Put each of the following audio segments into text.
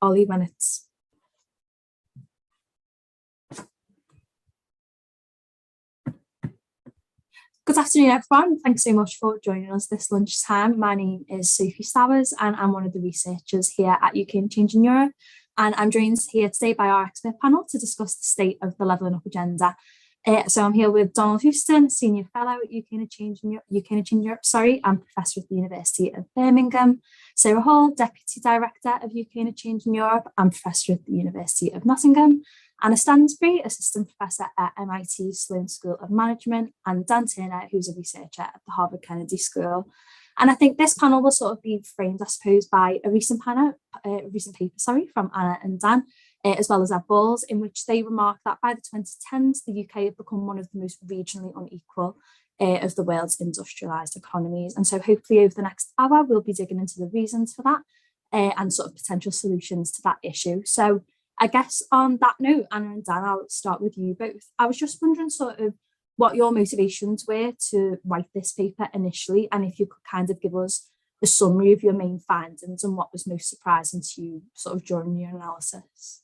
Ollie when it's... Good afternoon, everyone. Thanks so much for joining us this lunchtime. My name is Sophie Stowers, and I'm one of the researchers here at UK Changing Europe. And I'm joined here today by our expert panel to discuss the state of the Levelling Up agenda. So I'm here with Donald Houston, Senior Fellow at UK Changing Europe, and Professor at the University of Birmingham. Sarah Hall, Deputy Director of UK Changing Europe and Professor at the University of Nottingham. Anna Stansbury, Assistant Professor at MIT Sloan School of Management, and Dan Turner, who's a researcher at the Harvard Kennedy School. And I think this panel will sort of be framed, I suppose, by a recent paper from Anna and Dan, as well as Ed Balls, in which they remark that by the 2010s, the UK had become one of the most regionally unequal of the world's industrialised economies. And so hopefully over the next hour, we'll be digging into the reasons for that and sort of potential solutions to that issue. So I guess on that note, Anna and Dan, I'll start with you both. I was just wondering sort of what your motivations were to write this paper initially, and if you could kind of give us a summary of your main findings and what was most surprising to you sort of during your analysis.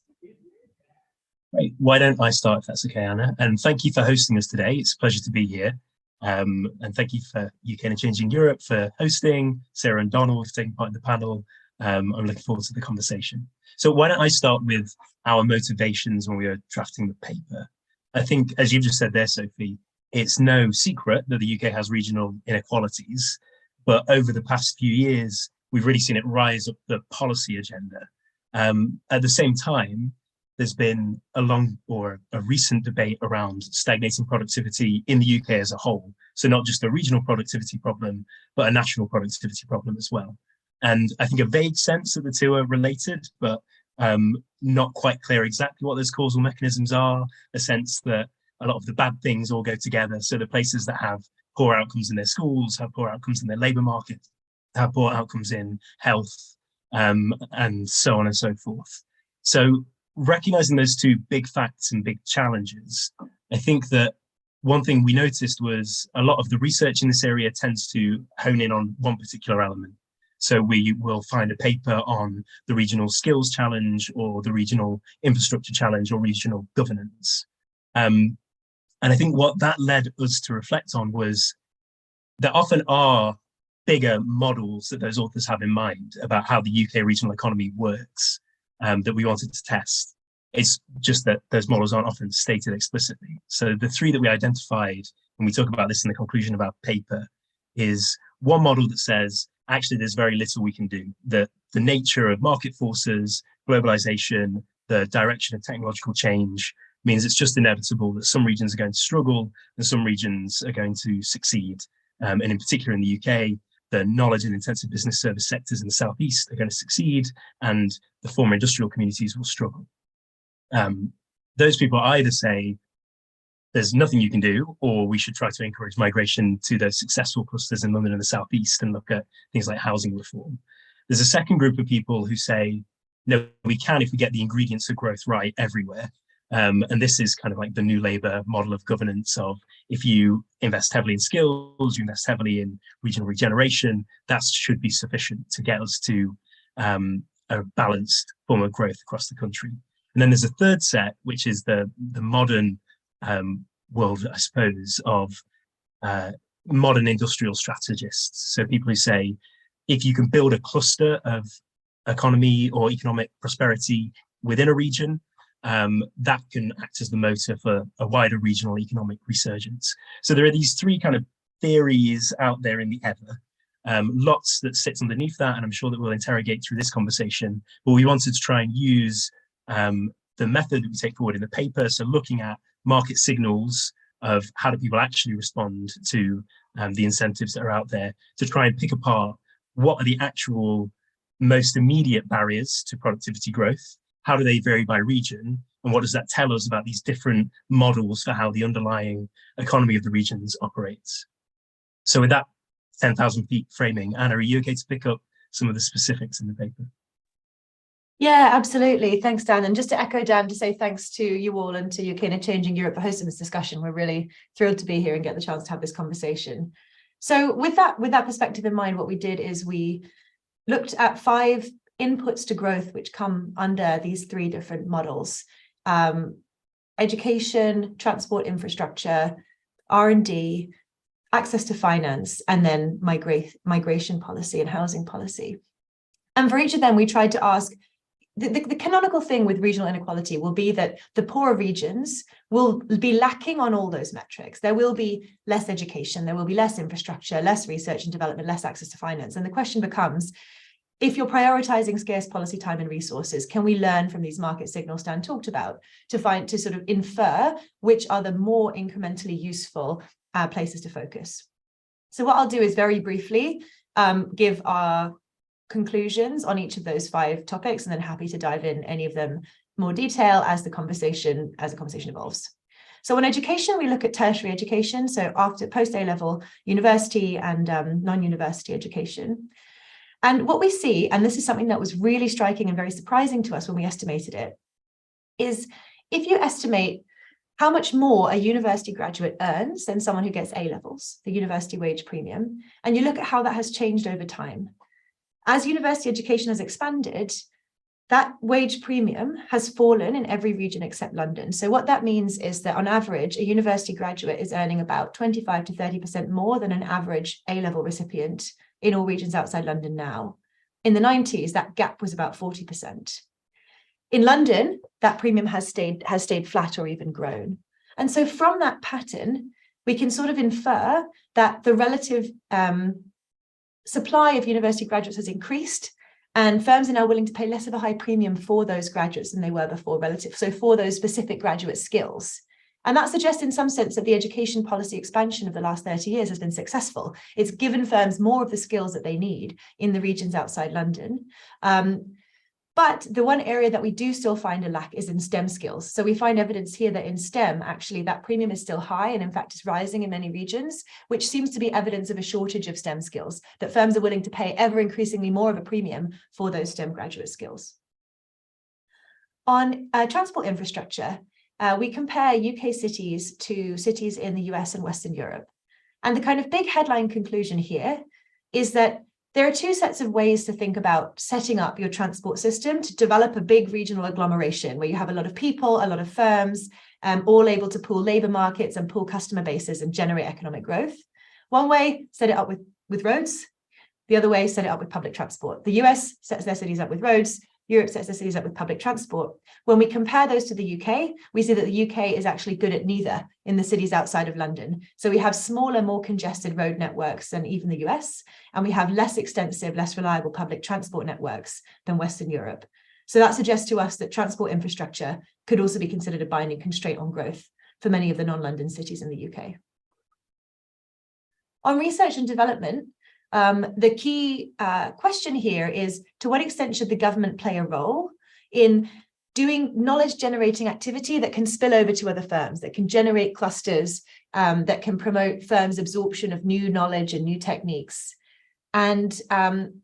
Great. Why don't I start if that's okay, Anna? And thank you for hosting us today. It's a pleasure to be here. And thank you for UK Changing Europe for hosting, Sarah and Donald for taking part in the panel. I'm looking forward to the conversation. So why don't I start with our motivations when we were drafting the paper? I think, as you've just said there, Sophie, it's no secret that the UK has regional inequalities, but over the past few years, we've really seen it rise up the policy agenda. At the same time, there's been a recent debate around stagnating productivity in the UK as a whole. So not just a regional productivity problem, but a national productivity problem as well. And I think a vague sense that the two are related, but not quite clear exactly what those causal mechanisms are, a sense that a lot of the bad things all go together. So the places that have poor outcomes in their schools, have poor outcomes in their labour market, have poor outcomes in health, and so on and so forth. So recognizing those two big facts and big challenges, I think that one thing we noticed was a lot of the research in this area tends to hone in on one particular element. So we will find a paper on the regional skills challenge or the regional infrastructure challenge or regional governance. And I think what that led us to reflect on was there often are bigger models that those authors have in mind about how the UK regional economy works that we wanted to test. It's just that those models aren't often stated explicitly. So the three that we identified when we talk about this in the conclusion of our paper is one model that says, actually, there's very little we can do. The nature of market forces, globalization, the direction of technological change means it's just inevitable that some regions are going to struggle and some regions are going to succeed. And in particular in the UK, the knowledge and intensive business service sectors in the Southeast are going to succeed and the former industrial communities will struggle. Those people either say, there's nothing you can do, or we should try to encourage migration to the successful clusters in London and the Southeast and look at things like housing reform. There's a second group of people who say, no, we can if we get the ingredients of growth right everywhere. And this is kind of like the New Labour model of governance of if you invest heavily in skills, you invest heavily in regional regeneration, that should be sufficient to get us to a balanced form of growth across the country. And then there's a third set, which is the modern world, I suppose, of modern industrial strategists. So people who say, if you can build a cluster of economy or economic prosperity within a region, that can act as the motor for a wider regional economic resurgence. So there are these three kind of theories out there in the ether, lots that sits underneath that, and I'm sure that we'll interrogate through this conversation, but we wanted to try and use the method that we take forward in the paper, so looking at market signals of how do people actually respond to the incentives that are out there, to try and pick apart what are the actual most immediate barriers to productivity growth, how do they vary by region, and what does that tell us about these different models for how the underlying economy of the regions operates. So with that 10,000 feet framing, Anna, are you okay to pick up some of the specifics in the paper? Yeah, absolutely. Thanks, Dan. And just to echo Dan, to say thanks to you all and to UK Changing Europe for hosting this discussion. We're really thrilled to be here and get the chance to have this conversation. So with that perspective in mind, what we did is we looked at 5 inputs to growth which come under these three different models: education, transport infrastructure, R&D, access to finance, and then migration policy and housing policy. And for each of them, we tried to ask, the canonical thing with regional inequality will be that the poorer regions will be lacking on all those metrics. There will be less education, there will be less infrastructure, less research and development, less access to finance. And the question becomes, if you're prioritizing scarce policy time and resources, can we learn from these market signals Dan talked about to sort of infer which are the more incrementally useful places to focus? So what I'll do is very briefly give our conclusions on each of those 5 topics, and then happy to dive in any of them more detail as the conversation evolves. So on education, we look at tertiary education, so after post A-level university and non-university education. And what we see, and this is something that was really striking and very surprising to us when we estimated it, is if you estimate how much more a university graduate earns than someone who gets A-levels, the university wage premium, and you look at how that has changed over time. As university education has expanded, that wage premium has fallen in every region except London. So what that means is that on average, a university graduate is earning about 25 to 30% more than an average A-level recipient in all regions outside London now. In the 90s, that gap was about 40%. In London, that premium has stayed flat or even grown. And so from that pattern, we can sort of infer that the relative supply of university graduates has increased, and firms are now willing to pay less of a high premium for those graduates than they were before, so for those specific graduate skills. And that suggests in some sense that the education policy expansion of the last 30 years has been successful. It's given firms more of the skills that they need in the regions outside London. But the one area that we do still find a lack is in STEM skills. So we find evidence here that in STEM, actually, that premium is still high and in fact is rising in many regions, which seems to be evidence of a shortage of STEM skills, that firms are willing to pay ever increasingly more of a premium for those STEM graduate skills. On transport infrastructure, we compare UK cities to cities in the US and Western Europe. And the kind of big headline conclusion here is that there are 2 sets of ways to think about setting up your transport system to develop a big regional agglomeration where you have a lot of people, a lot of firms, all able to pool labor markets and pool customer bases and generate economic growth. One way, set it up with roads. The other way, set it up with public transport. The US sets their cities up with roads. Europe sets their cities up with public transport. When we compare those to the UK, we see that the UK is actually good at neither in the cities outside of London. So we have smaller, more congested road networks than even the US, and we have less extensive, less reliable public transport networks than Western Europe. So that suggests to us that transport infrastructure could also be considered a binding constraint on growth for many of the non-London cities in the UK. On research and development, the key question here is, to what extent should the government play a role in doing knowledge generating activity that can spill over to other firms, that can generate clusters, that can promote firms' absorption of new knowledge and new techniques? And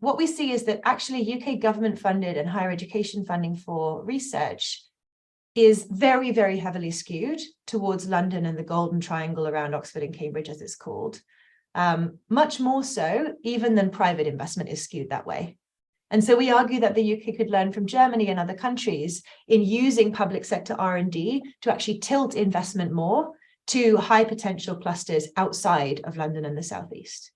what we see is that actually UK government funded and higher education funding for research is very, very heavily skewed towards London and the Golden Triangle around Oxford and Cambridge, as it's called. Much more so even than private investment is skewed that way. And so we argue that the UK could learn from Germany and other countries in using public sector R&D to actually tilt investment more to high potential clusters outside of London and the Southeast.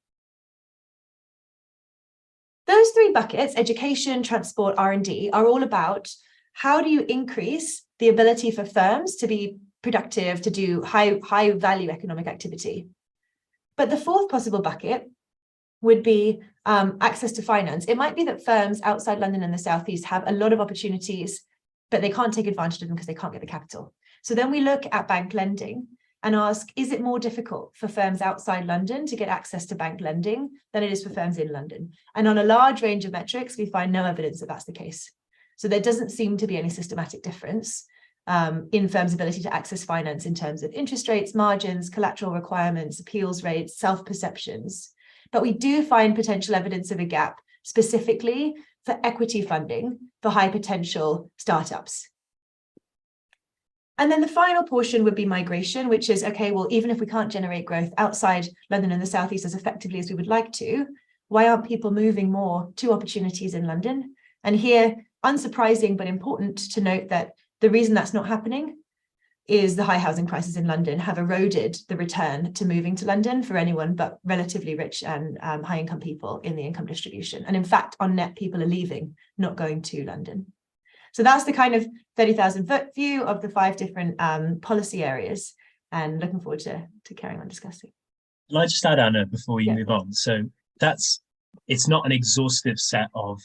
Those 3 buckets, education, transport, R&D, are all about how do you increase the ability for firms to be productive, to do high value economic activity. But the 4th possible bucket would be access to finance. It might be that firms outside London and the Southeast have a lot of opportunities, but they can't take advantage of them because they can't get the capital. So then we look at bank lending and ask, is it more difficult for firms outside London to get access to bank lending than it is for firms in London? And on a large range of metrics, we find no evidence that that's the case. So there doesn't seem to be any systematic difference in firms' ability to access finance in terms of interest rates, margins, collateral requirements, appeals rates, self-perceptions. But we do find potential evidence of a gap specifically for equity funding for high potential startups. And then the final portion would be migration, which is, okay, well, even if we can't generate growth outside London and the Southeast as effectively as we would like to, why aren't people moving more to opportunities in London And here, unsurprising but important to note that the reason that's not happening is the high housing prices in London have eroded the return to moving to London for anyone but relatively rich and high income people in the income distribution. And in fact, on net, people are leaving, not going to London. So that's the kind of 30,000 foot view of the 5 different policy areas, and looking forward to carrying on discussing. Can I just add, Anna, before we move on? So it's not an exhaustive set of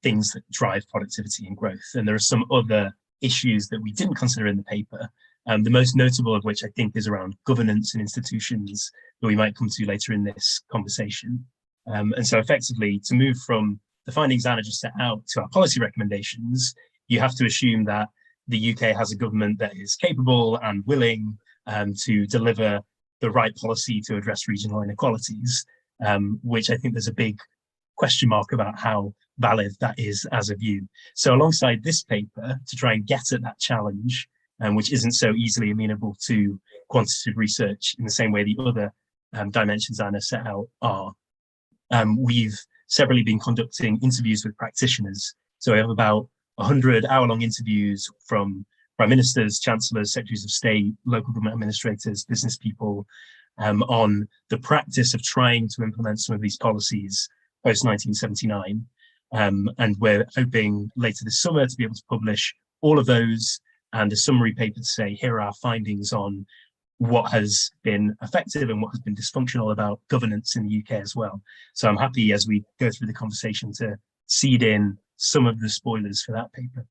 things that drive productivity and growth. And there are some other issues that we didn't consider in the paper. The most notable of which I think is around governance and institutions that we might come to later in this conversation. And so effectively, to move from the findings Anna just set out to our policy recommendations, you have to assume that the UK has a government that is capable and willing to deliver the right policy to address regional inequalities, which I think there's a big question mark about how valid that is as a view. So alongside this paper, to try and get at that challenge, which isn't so easily amenable to quantitative research in the same way the other dimensions Anna set out are, we've separately been conducting interviews with practitioners. So we have about 100 hour-long interviews from prime ministers, chancellors, secretaries of state, local government administrators, business people, on the practice of trying to implement some of these policies post-1979. And we're hoping later this summer to be able to publish all of those and a summary paper to say, here are our findings on what has been effective and what has been dysfunctional about governance in the UK as well. So I'm happy as we go through the conversation to seed in some of the spoilers for that paper.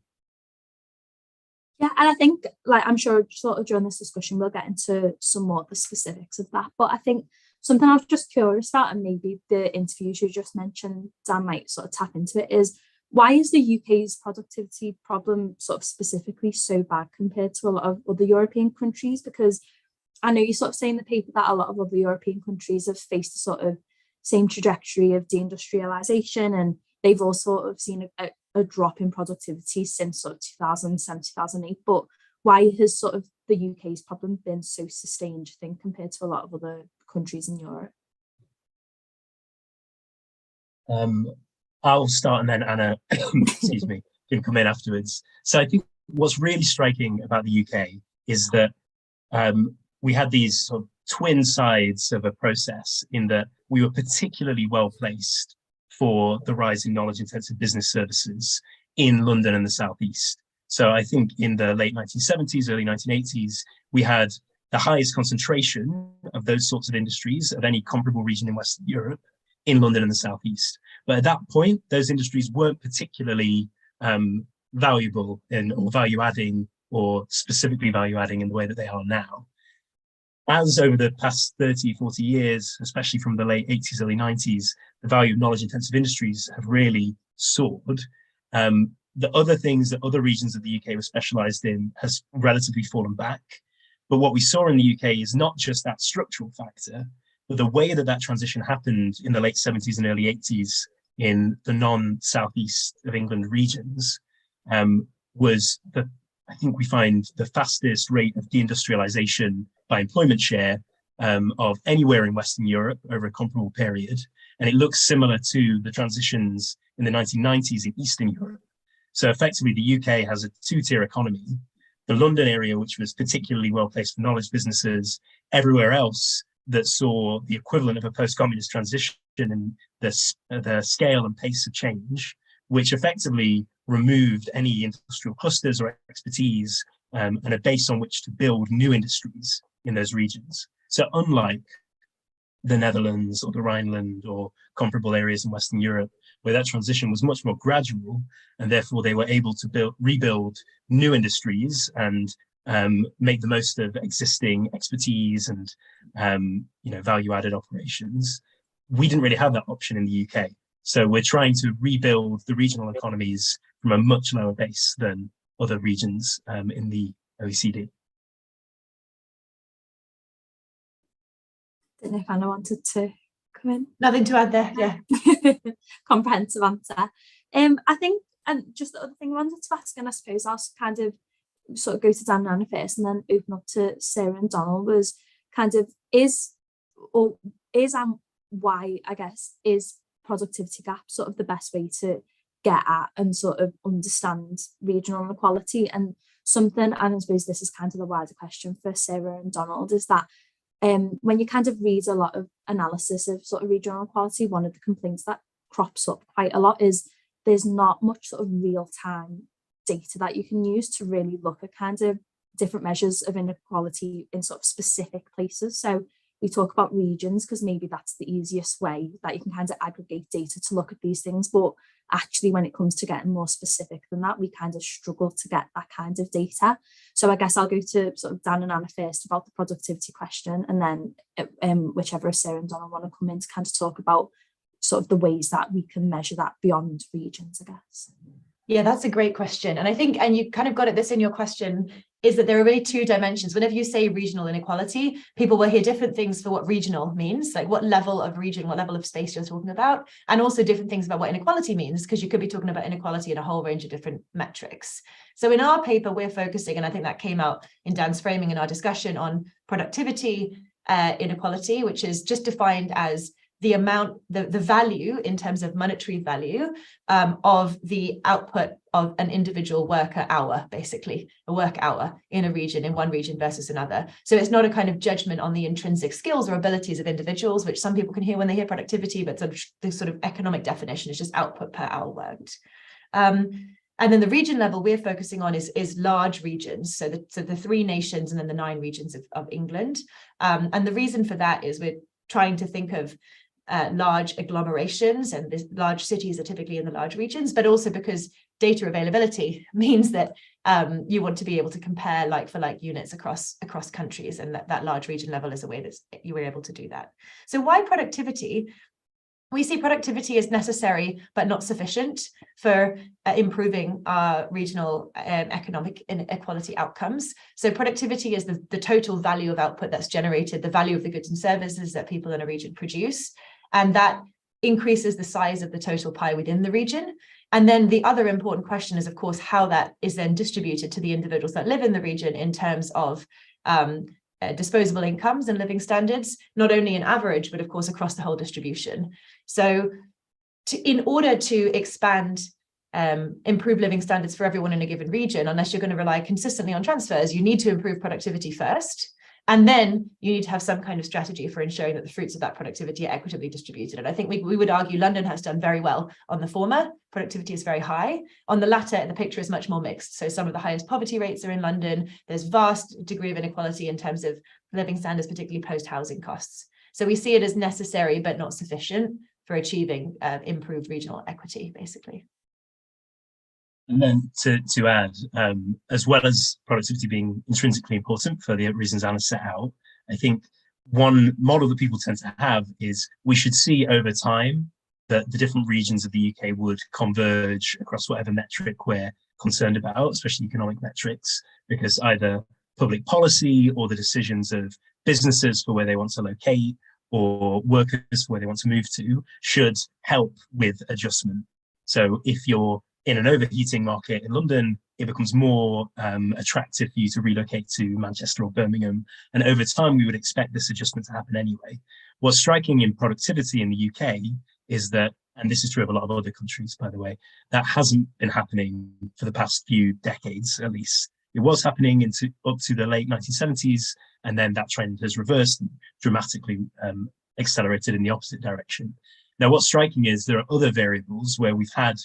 Yeah, and I think, like, I'm sure sort of during this discussion, we'll get into some more of the specifics of that. But I think something I was just curious about, and maybe the interviews you just mentioned, Dan might sort of tap into it, is why is the UK's productivity problem sort of specifically so bad compared to a lot of other European countries? Because I know you sort of say in the paper that a lot of other European countries have faced the sort of same trajectory of deindustrialization, and they've all sort of seen a drop in productivity since sort of 2007, 2008. But why has sort of the UK's problem been so sustained, I think, compared to a lot of other countries in Europe? I'll start and then Anna, excuse me, can come in afterwards. So I think what's really striking about the UK is that we had these sort of twin sides of a process in that we were particularly well placed for the rise in knowledge-intensive business services in London and the Southeast. So I think in the late 1970s, early 1980s, we had the highest concentration of those sorts of industries of any comparable region in Western Europe in London and the Southeast. But at that point, those industries weren't particularly valuable or value-adding or specifically value-adding in the way that they are now. As over the past 30, 40 years, especially from the late 80s, early 90s, the value of knowledge-intensive industries have really soared. The other things that other regions of the UK were specialised in has relatively fallen back. But what we saw in the UK is not just that structural factor, but the way that that transition happened in the late 70s and early 80s in the non-southeast of England regions was the, I think we find the fastest rate of deindustrialization by employment share of anywhere in Western Europe over a comparable period. And it looks similar to the transitions in the 1990s in Eastern Europe. So effectively, the UK has a two-tier economy. The London area, which was particularly well placed for knowledge businesses, everywhere else that saw the equivalent of a post-communist transition in the scale and pace of change, which effectively removed any industrial clusters or expertise and a base on which to build new industries in those regions. So unlike the Netherlands or the Rhineland or comparable areas in Western Europe, where that transition was much more gradual, and therefore they were able to rebuild new industries and make the most of existing expertise and value-added operations. We didn't really have that option in the UK. So we're trying to rebuild the regional economies from a much lower base than other regions in the OECD. I don't know if Anna wanted to come in. Nothing to add there, yeah. Comprehensive answer. I think, and just the other thing I wanted to ask, and I suppose I'll kind of sort of go to Dan and Anna first and then open up to Sarah and Donald, was kind of why, I guess, is productivity gap sort of the best way to get at and sort of understand regional inequality. And something, and I suppose this is kind of the wider question for Sarah and Donald, is that when you kind of read a lot of analysis of sort of regional inequality, one of the complaints that crops up quite a lot is there's not much sort of real-time data that you can use to really look at kind of different measures of inequality in sort of specific places. So we talk about regions because maybe that's the easiest way that you can kind of aggregate data to look at these things. But actually, when it comes to getting more specific than that, we kind of struggle to get that kind of data. So I guess I'll go to sort of Dan and Anna first about the productivity question, and then whichever Sarah and Donna want to come in to kind of talk about sort of the ways that we can measure that beyond regions, I guess. Yeah, that's a great question. And I think, and you kind of got at this in your question, is that there are really two dimensions. Whenever you say regional inequality, people will hear different things for what regional means, like what level of region, what level of space you're talking about, and also different things about what inequality means, because you could be talking about inequality in a whole range of different metrics. So in our paper, we're focusing, and I think that came out in Dan's framing in our discussion, on productivity inequality, which is just defined as the amount, the value in terms of monetary value of the output of an individual worker hour, basically a work hour in a region, in one region versus another. So it's not a kind of judgment on the intrinsic skills or abilities of individuals, which some people can hear when they hear productivity, but the sort of economic definition is just output per hour worked. And then the region level we're focusing on is large regions. So the 3 nations and then the 9 regions of England. And the reason for that is we're trying to think of large agglomerations, and the large cities are typically in the large regions, but also because data availability means that you want to be able to compare like for like units across countries, and that large region level is a way that you were able to do that. So why productivity? We see productivity as necessary but not sufficient for improving our regional economic inequality outcomes. So productivity is the total value of output that's generated, the value of the goods and services that people in a region produce, and that increases the size of the total pie within the region. And then the other important question is, of course, how that is then distributed to the individuals that live in the region in terms of disposable incomes and living standards, not only in average, but of course across the whole distribution. So in order to expand, improve living standards for everyone in a given region, unless you're going to rely consistently on transfers, you need to improve productivity first. And then you need to have some kind of strategy for ensuring that the fruits of that productivity are equitably distributed. And I think we would argue London has done very well on the former. Productivity is very high. On the latter, the picture is much more mixed. So some of the highest poverty rates are in London. There's vast degree of inequality in terms of living standards, particularly post-housing costs. So we see it as necessary, but not sufficient for achieving improved regional equity, basically. And then to add, as well as productivity being intrinsically important for the reasons Anna set out, I think one model that people tend to have is we should see over time that the different regions of the UK would converge across whatever metric we're concerned about, especially economic metrics, because either public policy or the decisions of businesses for where they want to locate or workers for where they want to move to should help with adjustment. So if you're in an overheating market in London, it becomes more attractive for you to relocate to Manchester or Birmingham. And over time, we would expect this adjustment to happen anyway. What's striking in productivity in the UK is that, and this is true of a lot of other countries, by the way, that hasn't been happening for the past few decades, at least. It was happening up to the late 1970s, and then that trend has reversed and dramatically accelerated in the opposite direction. Now, what's striking is there are other variables where we've had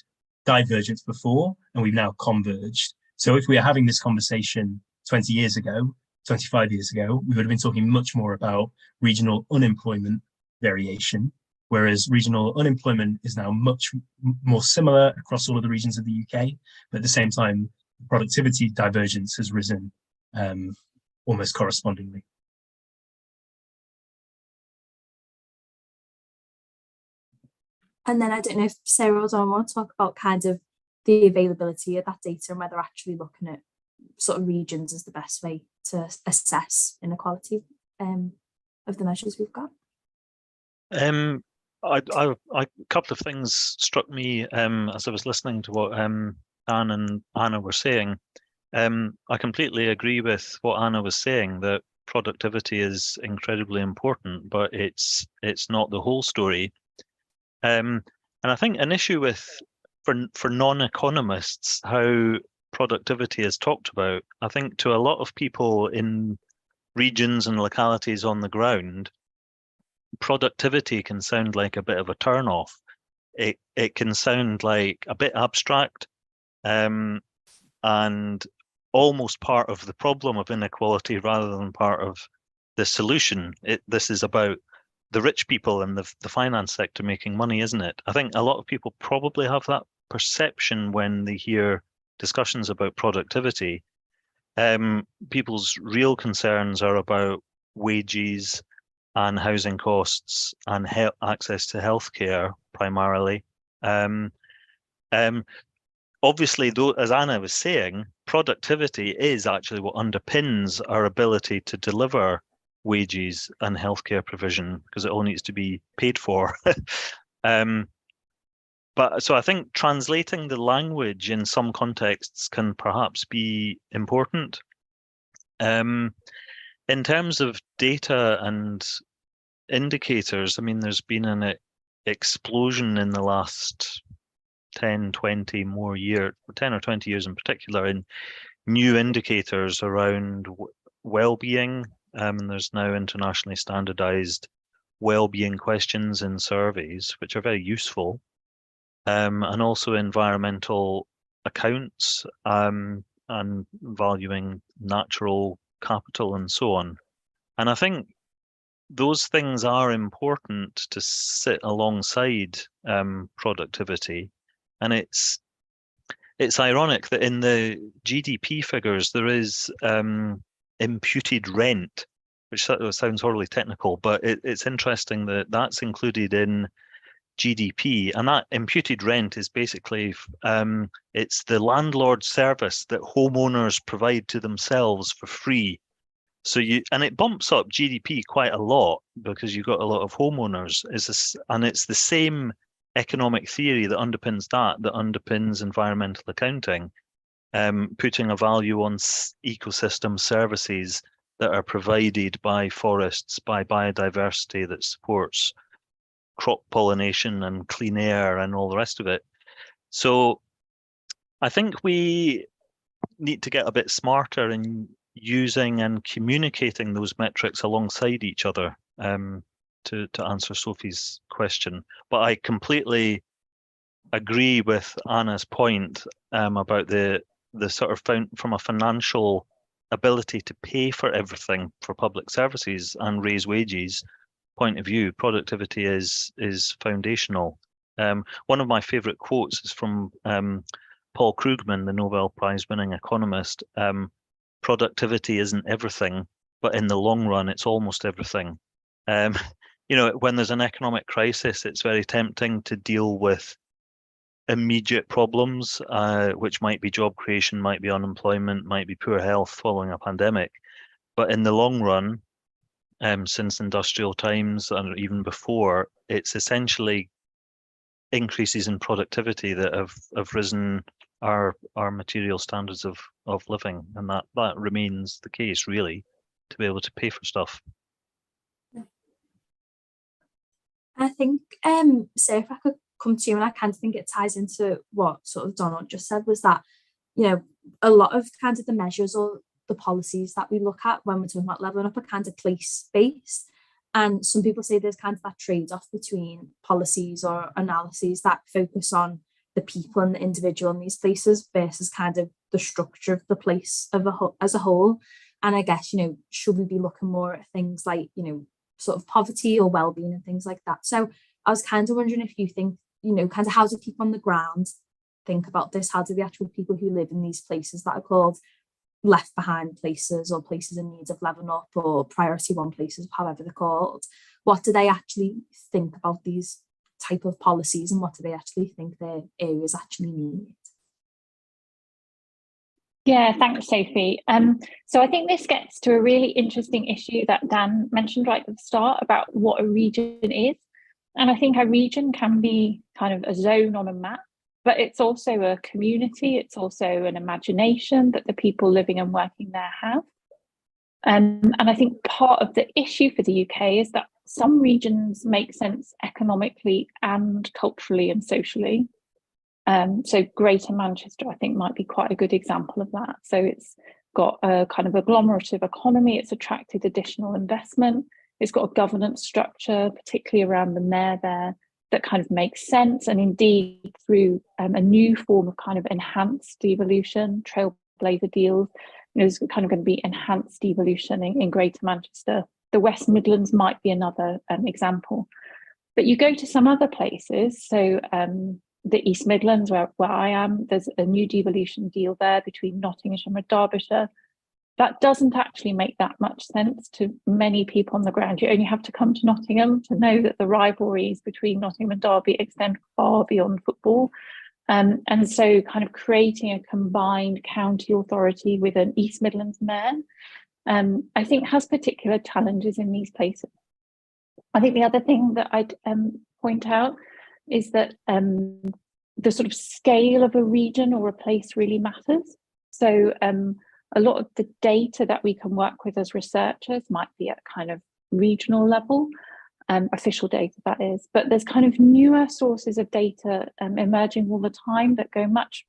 divergence before and we've now converged. So if we were having this conversation 20 years ago, 25 years ago, we would have been talking much more about regional unemployment variation, whereas regional unemployment is now much more similar across all of the regions of the UK, but at the same time, productivity divergence has risen almost correspondingly. And then I don't know if Sarah or Don want to talk about kind of the availability of that data and whether actually looking at sort of regions is the best way to assess inequality of the measures we've got. A couple of things struck me as I was listening to what Dan and Anna were saying. I completely agree with what Anna was saying, that productivity is incredibly important, but it's not the whole story. And I think an issue with for non-economists, how productivity is talked about, I think to a lot of people in regions and localities on the ground, productivity can sound like a bit of a turn-off. It can sound like a bit abstract, and almost part of the problem of inequality rather than part of the solution. This is about the rich people and the finance sector making money, isn't it? I think a lot of people probably have that perception when they hear discussions about productivity. People's real concerns are about wages and housing costs and access to healthcare primarily. Obviously, though, as Anna was saying, productivity is actually what underpins our ability to deliver wages and healthcare provision, because it all needs to be paid for. But so I think translating the language in some contexts can perhaps be important. In terms of data and indicators, I mean, there's been an explosion in the last 10, 20 more years, 10 or 20 years in particular, in new indicators around well-being. And there's now internationally standardized well-being questions in surveys, which are very useful. And also environmental accounts, and valuing natural capital and so on. And I think those things are important to sit alongside productivity. And it's ironic that in the GDP figures there is imputed rent, which sounds horribly technical, but it's interesting that that's included in GDP, and that imputed rent is basically it's the landlord service that homeowners provide to themselves for free. So and it bumps up GDP quite a lot because you've got a lot of homeowners. And it's the same economic theory that underpins that underpins environmental accounting, putting a value on ecosystem services that are provided by forests, by biodiversity that supports crop pollination and clean air and all the rest of it. So I think we need to get a bit smarter in using and communicating those metrics alongside each other, to answer Sophie's question. But I completely agree with Anna's point about the sort of from a financial ability to pay for everything for public services and raise wages point of view, productivity is foundational. One of my favorite quotes is from Paul Krugman, the Nobel Prize winning economist. Productivity isn't everything, but in the long run, it's almost everything. When there's an economic crisis, it's very tempting to deal with immediate problems, which might be job creation, might be unemployment, might be poor health following a pandemic. But in the long run, since industrial times and even before, it's essentially increases in productivity that have risen our material standards of living, and that remains the case, really, to be able to pay for stuff. I think, so if I could come to you, and I kind of think it ties into what sort of Donald just said, was that, a lot of kind of the measures or the policies that we look at when we're talking about levelling up are kind of place-based. And some people say there's kind of that trade-off between policies or analyses that focus on the people and the individual in these places versus kind of the structure of the place as a whole. And I guess, should we be looking more at things like, sort of poverty or well-being and things like that? So I was kind of wondering if you think, kind of how do people on the ground think about this? How do the actual people who live in these places that are called left behind places or places in need of levelling up or priority one places, however they're called, what do they actually think about these type of policies, and what do they actually think their areas actually need? Yeah, thanks, Sophie. So I think this gets to a really interesting issue that Dan mentioned right at the start about what a region is. And I think a region can be kind of a zone on a map, but it's also a community. It's also an imagination that the people living and working there have. And I think part of the issue for the UK is that some regions make sense economically and culturally and socially. So Greater Manchester, I think, might be quite a good example of that. So it's got a kind of agglomerative economy. It's attracted additional investment. It's got a governance structure, particularly around the mayor there, that kind of makes sense. And indeed, through a new form of kind of enhanced devolution, trailblazer deals, there's kind of going to be enhanced devolution in Greater Manchester. The West Midlands might be another example. But you go to some other places, so the East Midlands, where I am, there's a new devolution deal there between Nottinghamshire and Derbyshire. That doesn't actually make that much sense to many people on the ground. You only have to come to Nottingham to know that the rivalries between Nottingham and Derby extend far beyond football. And so kind of creating a combined county authority with an East Midlands mayor, I think has particular challenges in these places. I think the other thing that I'd point out is that the sort of scale of a region or a place really matters. So a lot of the data that we can work with as researchers might be at kind of regional level, official data that is, but there's kind of newer sources of data emerging all the time that go much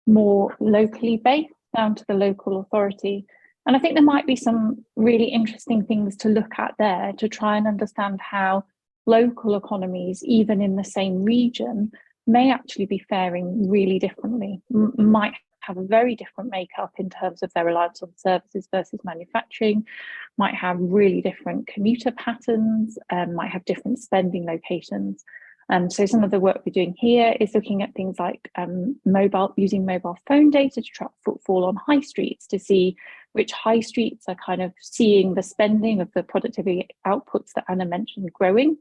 more locally based, down to the local authority. And I think there might be some really interesting things to look at there to try and understand how local economies, even in the same region, may actually be faring really differently, might have a very different makeup in terms of their reliance on services versus manufacturing, might have really different commuter patterns, might have different spending locations. So some of the work we're doing here is looking at things like using mobile phone data to track footfall on high streets, to see which high streets are kind of seeing the spending of the productivity outputs that Anna mentioned growing.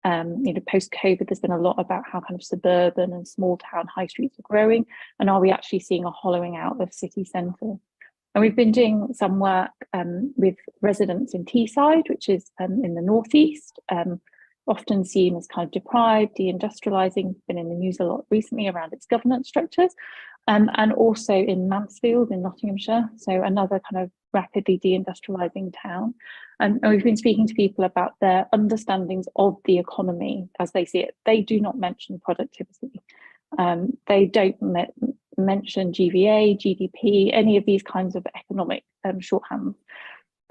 Post-COVID, there's been a lot about how kind of suburban and small town high streets are growing, and are we actually seeing a hollowing out of city centre? And we've been doing some work with residents in Teesside, which is in the northeast, often seen as kind of deprived, deindustrialising, been in the news a lot recently around its governance structures, and also in Mansfield in Nottinghamshire, so another kind of rapidly deindustrialising town. And we've been speaking to people about their understandings of the economy as they see it. They do not mention productivity. They don't mention GVA, GDP, any of these kinds of economic shorthands.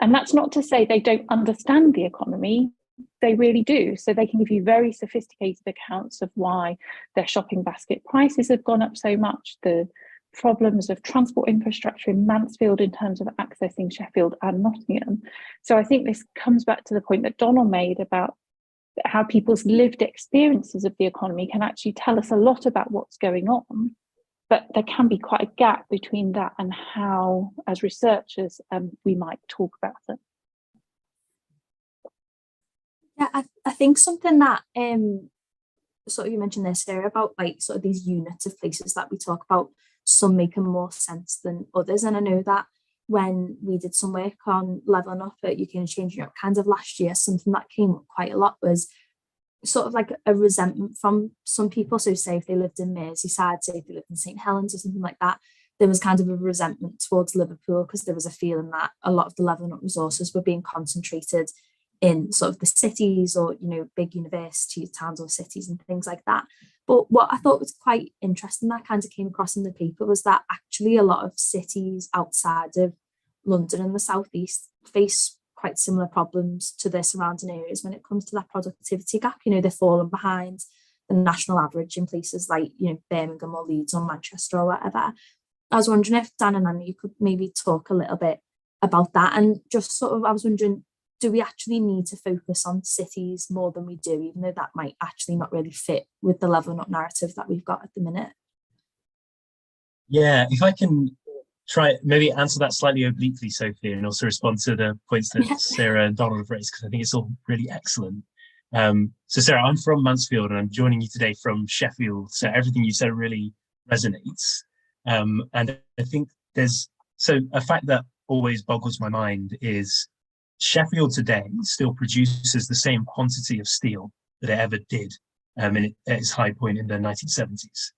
And that's not to say they don't understand the economy. They really do. So they can give you very sophisticated accounts of why their shopping basket prices have gone up so much, the problems of transport infrastructure in Mansfield in terms of accessing Sheffield and Nottingham. So I think this comes back to the point that Donald made about how people's lived experiences of the economy can actually tell us a lot about what's going on, but there can be quite a gap between that and how, as researchers, we might talk about it. Yeah, I think something that sort of you mentioned there, Sarah, about like sort of these units of places that we talk about, some making more sense than others. And I know that when we did some work on levelling up at UKICE Changing Europe kind of last year, something that came up quite a lot was sort of like a resentment from some people. So say if they lived in Merseyside, say if they lived in St Helens or something like that, there was kind of a resentment towards Liverpool because there was a feeling that a lot of the levelling up resources were being concentrated in sort of the cities or, big university towns or cities and things like that. But what I thought was quite interesting that kind of came across in the paper was that actually a lot of cities outside of London and the southeast face quite similar problems to the surrounding areas when it comes to that productivity gap. They're falling behind the national average in places like, Birmingham or Leeds or Manchester or whatever. I was wondering if Dan and Anna, you could maybe talk a little bit about that, and just sort of, I was wondering, do we actually need to focus on cities more than we do, even though that might actually not really fit with the levelling up narrative that we've got at the minute? Yeah, if I can try maybe answer that slightly obliquely, Sophie, and also respond to the points that Sarah and Donald have raised, because I think it's all really excellent. So Sarah, I'm from Mansfield and I'm joining you today from Sheffield. So everything you said really resonates. And I think a fact that always boggles my mind is Sheffield today still produces the same quantity of steel that it ever did at its high point in the 1970s.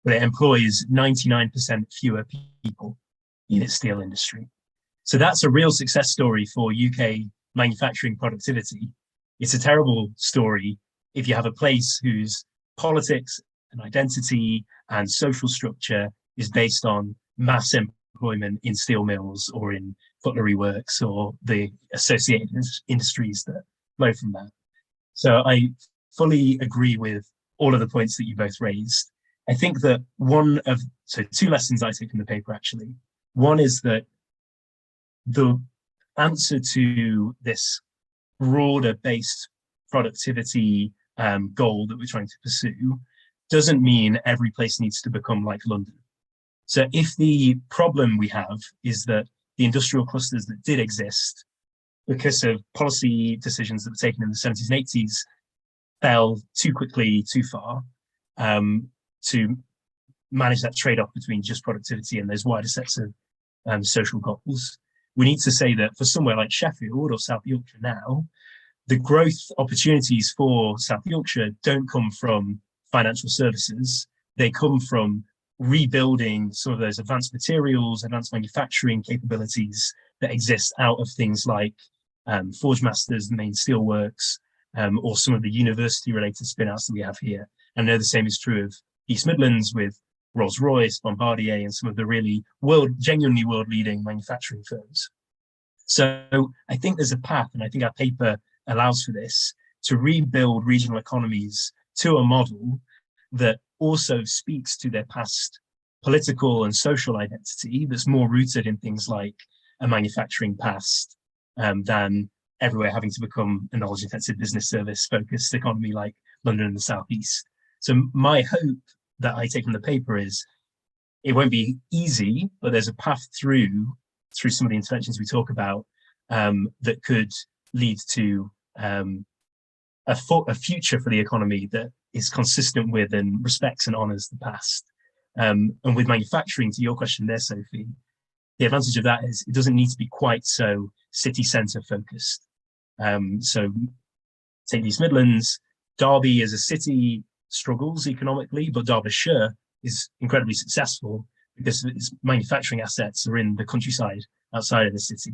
But it employs 99% fewer people in its steel industry. So that's a real success story for UK manufacturing productivity. It's a terrible story if you have a place whose politics and identity and social structure is based on mass employment in steel mills or in cutlery works or the associated industries that flow from that. So I fully agree with all of the points that you both raised. I think that two lessons I take from the paper actually. One is that the answer to this broader based productivity goal that we're trying to pursue doesn't mean every place needs to become like London. So if the problem we have is that the industrial clusters that did exist because of policy decisions that were taken in the 70s and 80s fell too quickly, too far to manage that trade-off between just productivity and those wider sets of social goals, we need to say that for somewhere like Sheffield or South Yorkshire now, the growth opportunities for South Yorkshire don't come from financial services. They come from rebuilding some of those advanced materials, advanced manufacturing capabilities that exist out of things like Forge Masters, the main steelworks, or some of the university-related spin-outs that we have here. And I know the same is true of East Midlands with Rolls-Royce, Bombardier, and some of the really genuinely world-leading manufacturing firms. So I think there's a path, and I think our paper allows for this, to rebuild regional economies to a model that also speaks to their past political and social identity that's more rooted in things like a manufacturing past than everywhere having to become a knowledge-intensive business service-focused economy like London and the Southeast. So my hope that I take from the paper is it won't be easy, but there's a path through some of the interventions we talk about that could lead to a future for the economy that is consistent with and respects and honors the past. And with manufacturing, to your question there, Sophie, the advantage of that is it doesn't need to be quite so city centre focused. So take East Midlands, Derby as a city struggles economically, but Derbyshire is incredibly successful because its manufacturing assets are in the countryside outside of the city.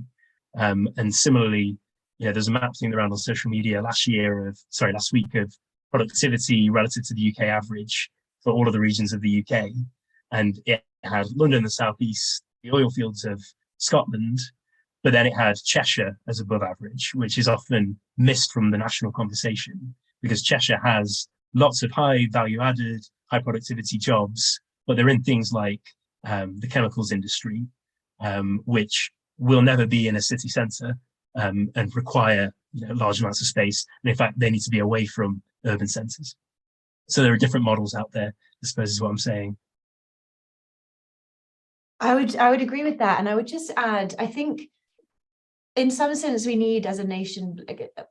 And similarly, there's a map thing around on social media last week of productivity relative to the UK average for all of the regions of the UK. And it had London, the southeast, the oil fields of Scotland, but then it had Cheshire as above average, which is often missed from the national conversation because Cheshire has lots of high value added, high productivity jobs, but they're in things like the chemicals industry, which will never be in a city centre and require large amounts of space. And in fact, they need to be away from urban centres. So there are different models out there, I suppose is what I'm saying. I would agree with that. And I would just add, I think in some sense, we need as a nation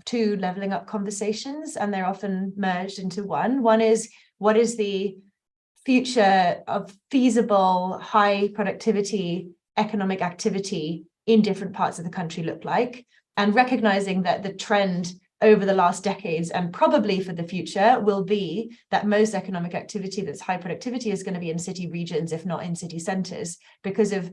two levelling up conversations, and they're often merged into one. One is, what is the future of feasible, high productivity economic activity in different parts of the country look like? And recognizing that the trend over the last decades and probably for the future will be that most economic activity that's high productivity is going to be in city regions, if not in city centres, because of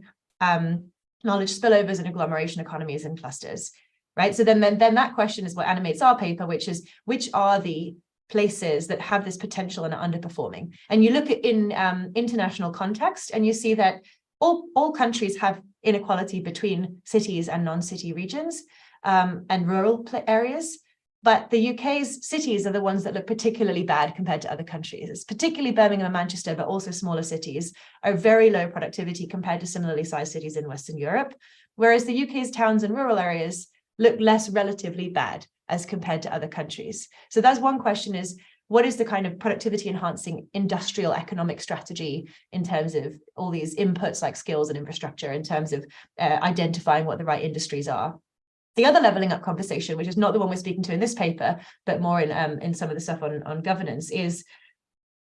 knowledge spillovers and agglomeration economies and clusters, right? So then that question is what animates our paper, which is, which are the places that have this potential and are underperforming? And you look at in international context and you see that all countries have inequality between cities and non-city regions and rural areas. But the UK's cities are the ones that look particularly bad compared to other countries. It's particularly Birmingham and Manchester, but also smaller cities are very low productivity compared to similarly sized cities in Western Europe. Whereas the UK's towns and rural areas look less relatively bad as compared to other countries. So that's one question, is what is the kind of productivity enhancing industrial economic strategy in terms of all these inputs like skills and infrastructure, in terms of identifying what the right industries are? The other levelling up conversation, which is not the one we're speaking to in this paper, but more in some of the stuff on governance, is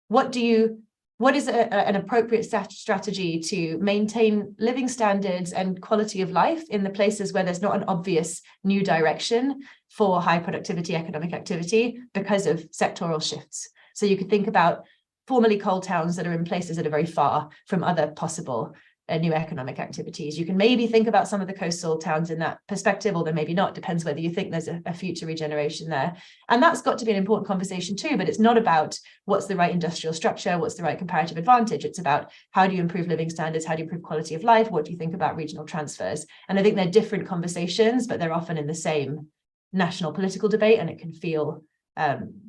what is an appropriate strategy to maintain living standards and quality of life in the places where there's not an obvious new direction for high productivity economic activity because of sectoral shifts? So you could think about formerly coal towns that are in places that are very far from other possible new economic activities. You can maybe think about some of the coastal towns in that perspective, although maybe not, depends whether you think there's a future regeneration there. And that's got to be an important conversation too, but it's not about what's the right industrial structure, what's the right comparative advantage. It's about how do you improve living standards, how do you improve quality of life, what do you think about regional transfers? And I think they're different conversations, but they're often in the same national political debate, and it can feel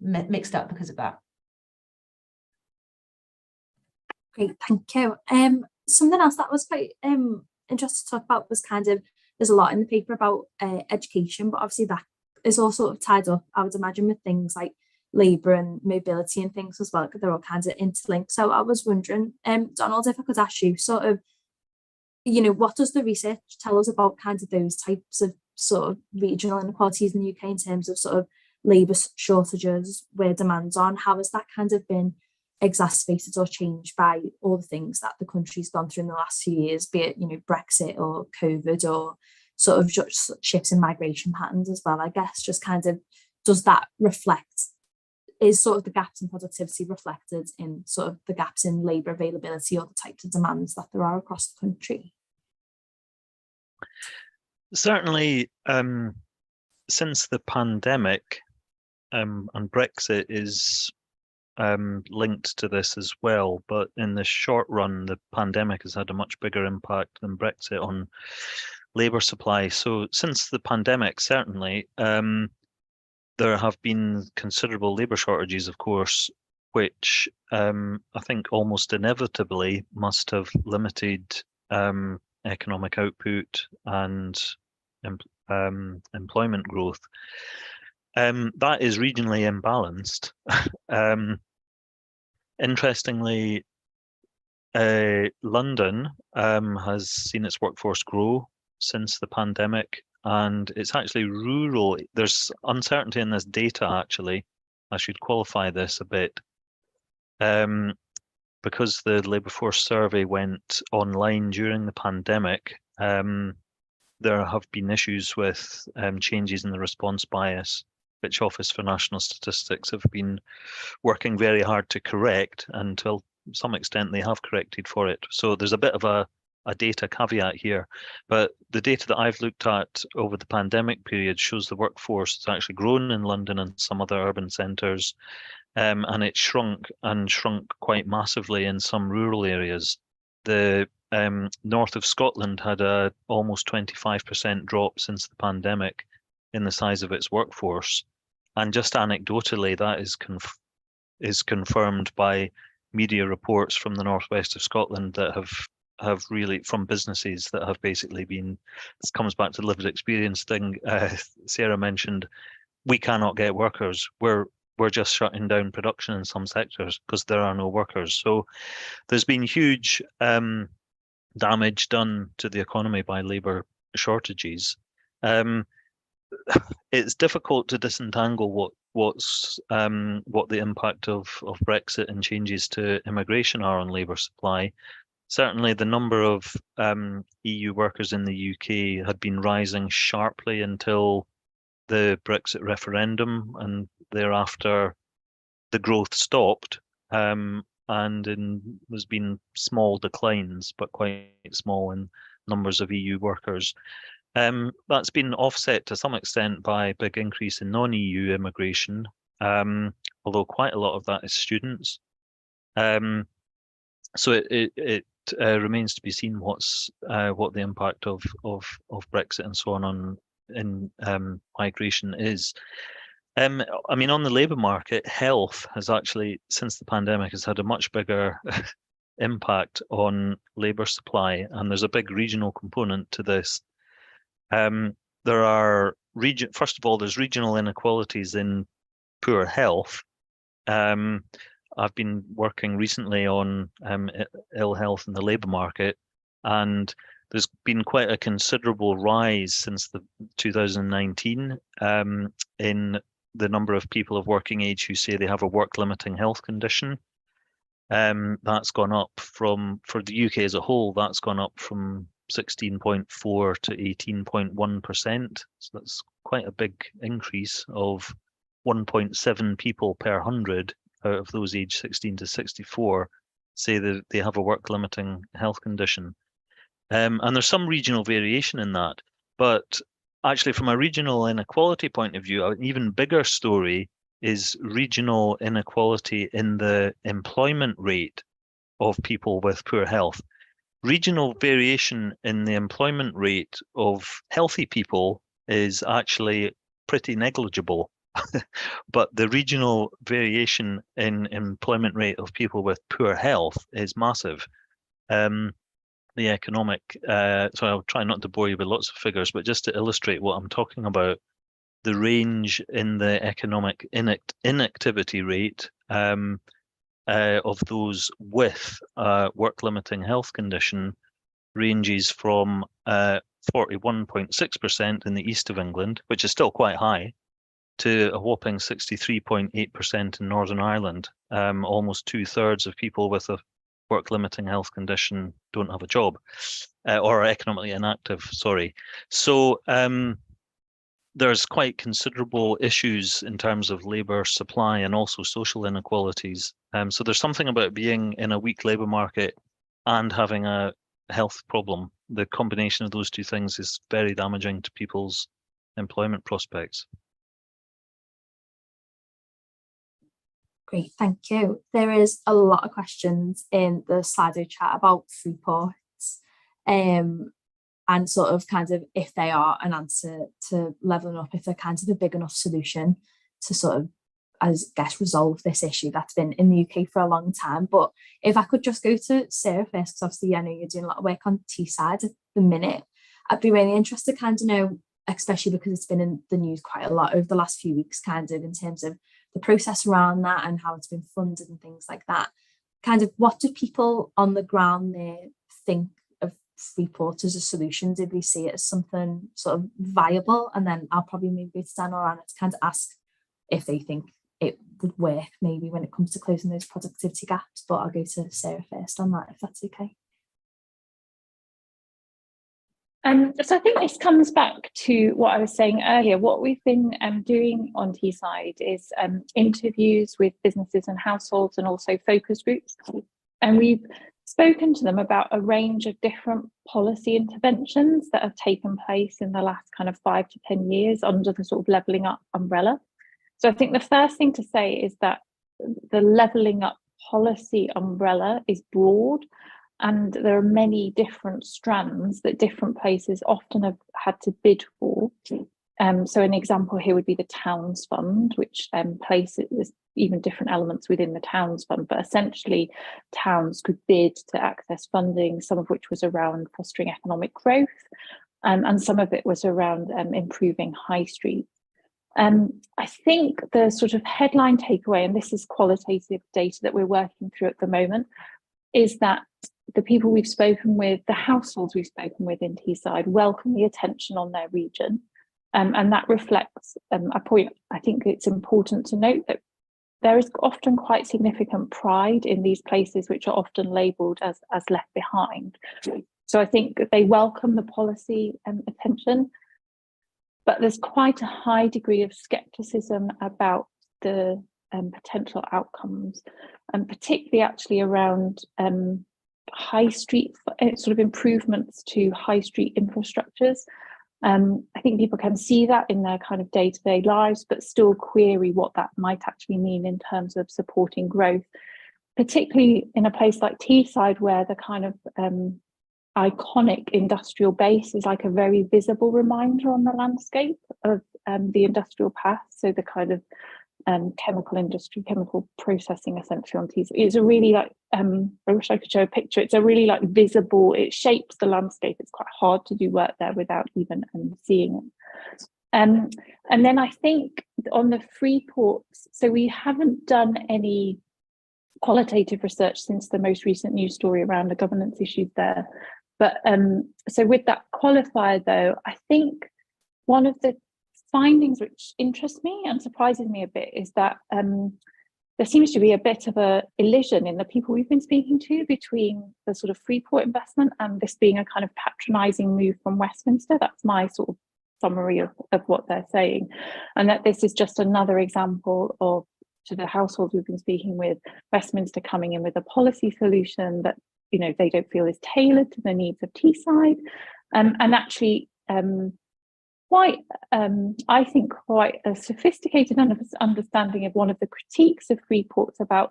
mixed up because of that. Great, thank you. Something else that was quite interesting to talk about was kind of, there's a lot in the paper about education, but obviously that is all sort of tied up, I would imagine, with things like labour and mobility and things as well, because they're all kinds of interlinked. So I was wondering, Donald, if I could ask you sort of, you know, what does the research tell us about kind of those types of sort of regional inequalities in the UK in terms of sort of labour shortages, where demand's on? How has that kind of been exacerbated or changed by all the things that the country's gone through in the last few years, be it, you know, Brexit or COVID or sort of just shifts in migration patterns as well? I guess just kind of, does that reflect, is sort of the gaps in productivity reflected in sort of the gaps in labour availability or the types of demands that there are across the country? Certainly, since the pandemic, and Brexit is linked to this as well, but in the short run, the pandemic has had a much bigger impact than Brexit on labour supply. So since the pandemic, certainly, there have been considerable labour shortages, of course, which I think almost inevitably must have limited economic output and employment growth. That is regionally imbalanced. Interestingly, London has seen its workforce grow since the pandemic, and it's actually rural. There's uncertainty in this data, actually. I should qualify this a bit. Because the labour force survey went online during the pandemic, there have been issues with changes in the response bias, which Office for National Statistics have been working very hard to correct, and to some extent they have corrected for it. So there's a bit of a data caveat here, but the data that I've looked at over the pandemic period shows the workforce has actually grown in London and some other urban centres, and it shrunk quite massively in some rural areas. The north of Scotland had a almost 25% drop since the pandemic in the size of its workforce, and just anecdotally, that is confirmed by media reports from the northwest of Scotland that have really, from businesses that have basically been, this comes back to the lived experience thing Sarah mentioned, we cannot get workers. We're just shutting down production in some sectors because there are no workers. So there's been huge damage done to the economy by labour shortages. It's difficult to disentangle what the impact of Brexit and changes to immigration are on labour supply. Certainly, the number of EU workers in the UK had been rising sharply until the Brexit referendum, and thereafter the growth stopped, and there's been small declines, but quite small in numbers of EU workers. That's been offset to some extent by a big increase in non-EU immigration, although quite a lot of that is students. So it remains to be seen what the impact of Brexit and so on in migration is. I mean, on the labour market, health has actually, since the pandemic, has had a much bigger impact on labour supply, and there's a big regional component to this. There are first of all, there's regional inequalities in poor health. I've been working recently on ill health in the labour market, and there's been quite a considerable rise since the 2019 in the number of people of working age who say they have a work-limiting health condition. That's gone up from, for the UK as a whole, that's gone up from 16.4 to 18.1%. So that's quite a big increase of 1.7 people per 100 out of those aged 16 to 64 say that they have a work-limiting health condition. And there's some regional variation in that. But actually, from a regional inequality point of view, an even bigger story is regional inequality in the employment rate of people with poor health. Regional variation in the employment rate of healthy people is actually pretty negligible. But the regional variation in employment rate of people with poor health is massive. The economic, so I'll try not to bore you with lots of figures, but just to illustrate what I'm talking about, the range in the economic inactivity rate of those with work-limiting health condition ranges from 41.6% in the east of England, which is still quite high, to a whopping 63.8% in Northern Ireland. Almost 2/3 of people with a work-limiting health condition don't have a job, or are economically inactive, sorry. So there's quite considerable issues in terms of labour supply and also social inequalities. So there's something about being in a weak labour market and having a health problem. The combination of those two things is very damaging to people's employment prospects. Great, thank you. There is a lot of questions in the Slido chat about free ports, and sort of kind of if they are an answer to levelling up, if they're kind of a big enough solution to sort of, I guess, resolve this issue that's been in the UK for a long time. But if I could just go to Sarah first, because obviously I know you're doing a lot of work on Teesside at the minute. I'd be really interested to kind of know, especially because it's been in the news quite a lot over the last few weeks, kind of in terms of the process around that and how it's been funded and things like that. Kind of what do people on the ground there think of Freeport as a solution? Did we see it as something sort of viable? And then I'll probably maybe go to Dan or Anna to kind of ask if they think it would work maybe when it comes to closing those productivity gaps. But I'll go to Sarah first on that, if that's okay. So I think this comes back to what I was saying earlier. What we've been doing on Teesside is interviews with businesses and households and also focus groups. And we've spoken to them about a range of different policy interventions that have taken place in the last kind of 5 to 10 years under the sort of levelling up umbrella. So I think the first thing to say is that the levelling up policy umbrella is broad, and there are many different strands that different places often have had to bid for. So an example here would be the Towns Fund, which places there's even different elements within the Towns Fund, but essentially towns could bid to access funding, some of which was around fostering economic growth, and some of it was around improving high streets. I think the sort of headline takeaway, and this is qualitative data that we're working through at the moment, is that the people we've spoken with, the households we've spoken with in Teesside, welcome the attention on their region. And that reflects a point. I think it's important to note that there is often quite significant pride in these places, which are often labelled as left behind. So I think they welcome the policy attention, but there's quite a high degree of scepticism about the potential outcomes, and particularly actually around high street sort of improvements to high street infrastructures. I think people can see that in their kind of day-to-day lives, but still query what that might actually mean in terms of supporting growth, particularly in a place like Teesside, where the kind of iconic industrial base is like a very visible reminder on the landscape of the industrial past. So the kind of chemical industry, chemical processing essentially on Teesside. It's a really like, I wish I could show a picture. It's a really like visible, it shapes the landscape. It's quite hard to do work there without even seeing it. And then I think on the Freeports, so we haven't done any qualitative research since the most recent news story around the governance issues there. But so with that qualifier though, I think one of the findings which interests me and surprises me a bit is that there seems to be a bit of a elision in the people we've been speaking to between the sort of Freeport investment and this being a kind of patronising move from Westminster. That's my sort of summary of what they're saying, and that this is just another example of, to the households we've been speaking with, Westminster coming in with a policy solution that they don't feel is tailored to the needs of Teesside, and actually quite I think quite a sophisticated understanding of one of the critiques of free ports about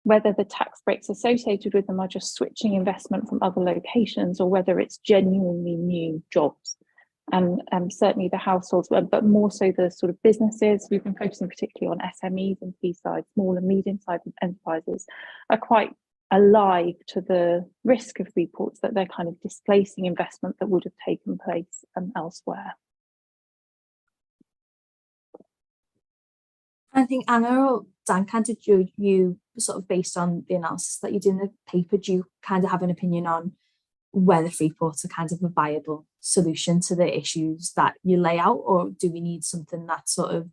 whether the tax breaks associated with them are just switching investment from other locations or whether it's genuinely new jobs. And certainly the households, but more so the sort of businesses, we've been focusing particularly on SMEs and Teesside, small and medium-sized enterprises, are quite alive to the risk of free ports, that they're kind of displacing investment that would have taken place elsewhere. I think Anna or Dan, did you sort of, based on the analysis that you did in the paper, do you kind of have an opinion on whether free ports are kind of a viable solution to the issues that you lay out, or do we need something that's sort of,